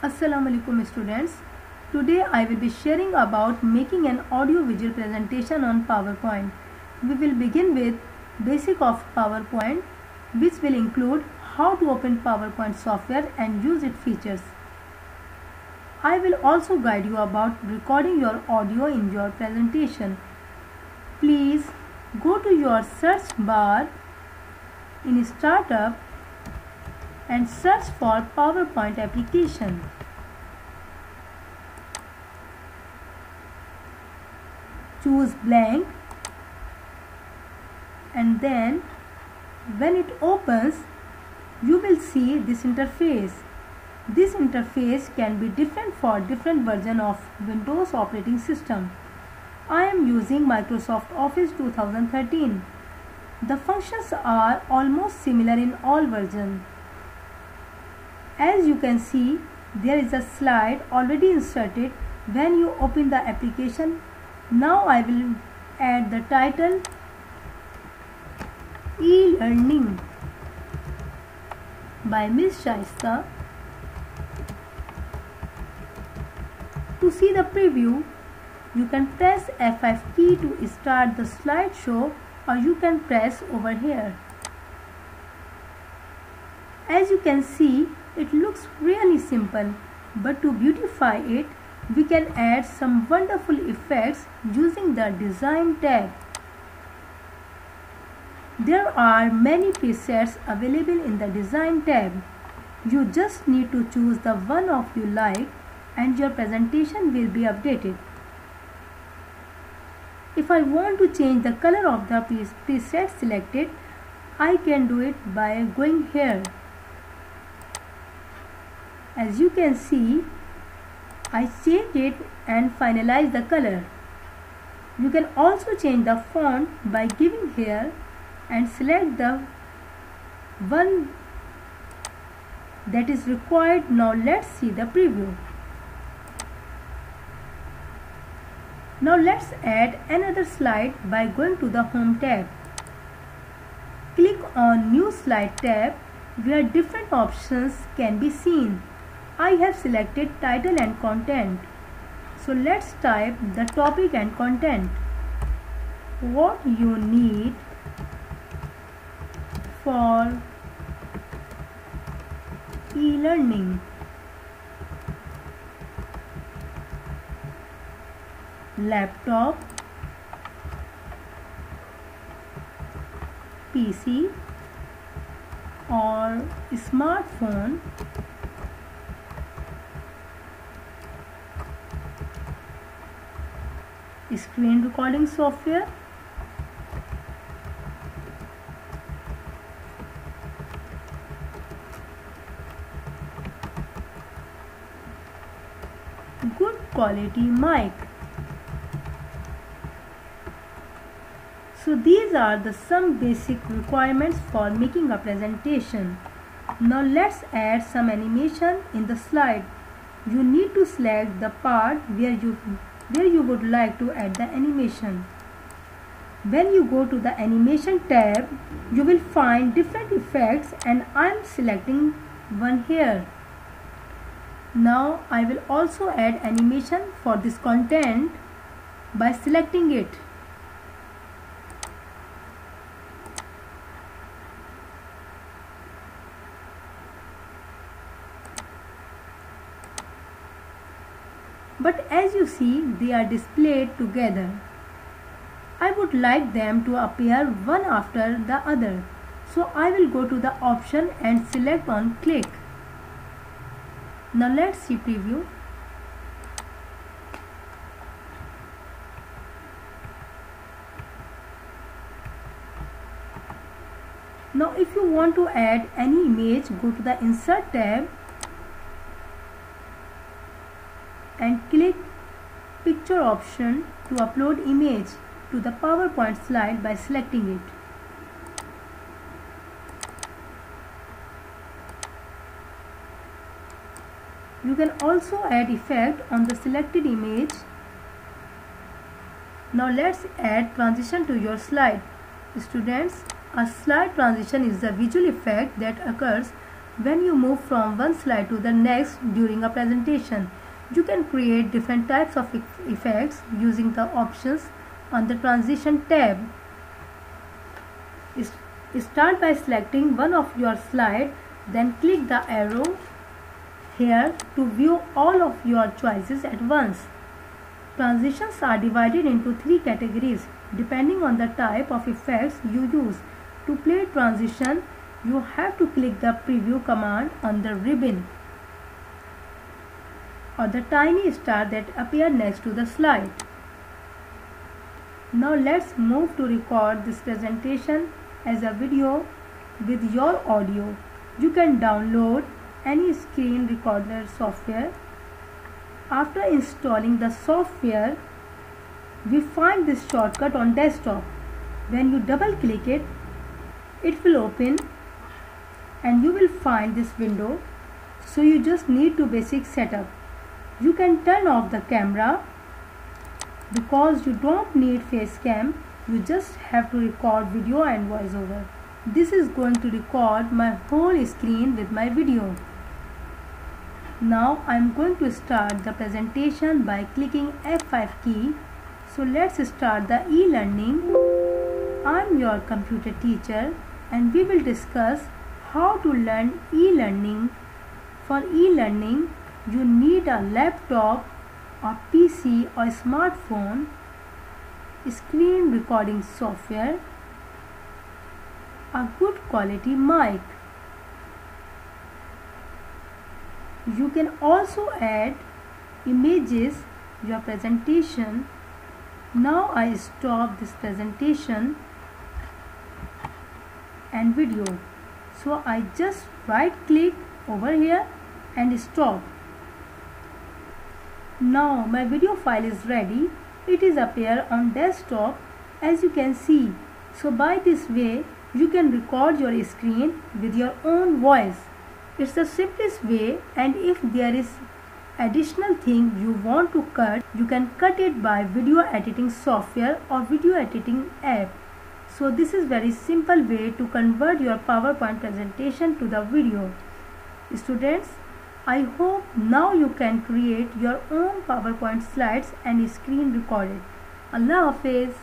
Assalamualaikum students. Today I will be sharing about making an audio-visual presentation on PowerPoint. We will begin with basic of PowerPoint, which will include how to open PowerPoint software and use its features. I will also guide you about recording your audio in your presentation. Please go to your search bar in Startup and search for PowerPoint application. Choose blank and then when it opens you will see this interface. This interface can be different for different version of Windows operating system. I am using Microsoft Office 2013. The functions are almost similar in all versions. As you can see, there is a slide already inserted when you open the application. Now I will add the title E-Learning by Ms. Shaista. To see the preview, you can press F5 key to start the slideshow, or you can press over here. As you can see, it looks really simple, but to beautify it, we can add some wonderful effects using the Design tab. There are many presets available in the Design tab. You just need to choose the one of you like and your presentation will be updated. If I want to change the color of the preset selected, I can do it by going here. As you can see, I changed it and finalized the color. You can also change the font by giving here and select the one that is required. Now let's see the preview. Now let's add another slide by going to the Home tab. Click on New Slide tab where different options can be seen. I have selected title and content. So let's type the topic and content. What you need for e-learning. Laptop, PC or smartphone, screen recording software, good quality mic. So these are some basic requirements for making a presentation. Now let's add some animation in the slide. You need to select the part where you would like to add the animation. When you go to the animation tab, you will find different effects and I am selecting one here. Now I will also add animation for this content by selecting it. But as you see, they are displayed together. I would like them to appear one after the other. So I will go to the option and select on click. Now let's see preview. Now if you want to add any image, go to the Insert tab and click Picture option to upload image to the PowerPoint slide by selecting it. You can also add effect on the selected image. Now let's add transition to your slide. Students, a slide transition is a visual effect that occurs when you move from one slide to the next during a presentation. You can create different types of effects using the options on the Transition tab. Start by selecting one of your slides, then click the arrow here to view all of your choices at once. Transitions are divided into 3 categories depending on the type of effects you use. To play transition, you have to click the preview command on the ribbon or the tiny star that appears next to the slide. Now let's move to record this presentation as a video with your audio. You can download any screen recorder software. After installing the software, we find this shortcut on desktop. When you double click it, it will open and you will find this window. So you just need to basic setup. You can turn off the camera because you don't need face cam. You just have to record video and voiceover. This is going to record my whole screen with my video. Now I am going to start the presentation by clicking F5 key. So let's start the e-learning. I am your computer teacher and we will discuss how to learn e-learning. For e-learning, you need a laptop or PC or smartphone, screen recording software, a good quality mic. You can also add images to your presentation. Now I stop this presentation and video. So I just right click over here and stop. Now my video file is ready. It is appear on desktop as you can see. So by this way you can record your screen with your own voice. It's the simplest way, and if there is additional thing you want to cut, you can cut it by video editing software or video editing app. So this is very simple way to convert your PowerPoint presentation to the video. Students, I hope now you can create your own PowerPoint slides and screen record it. Allah Hafiz.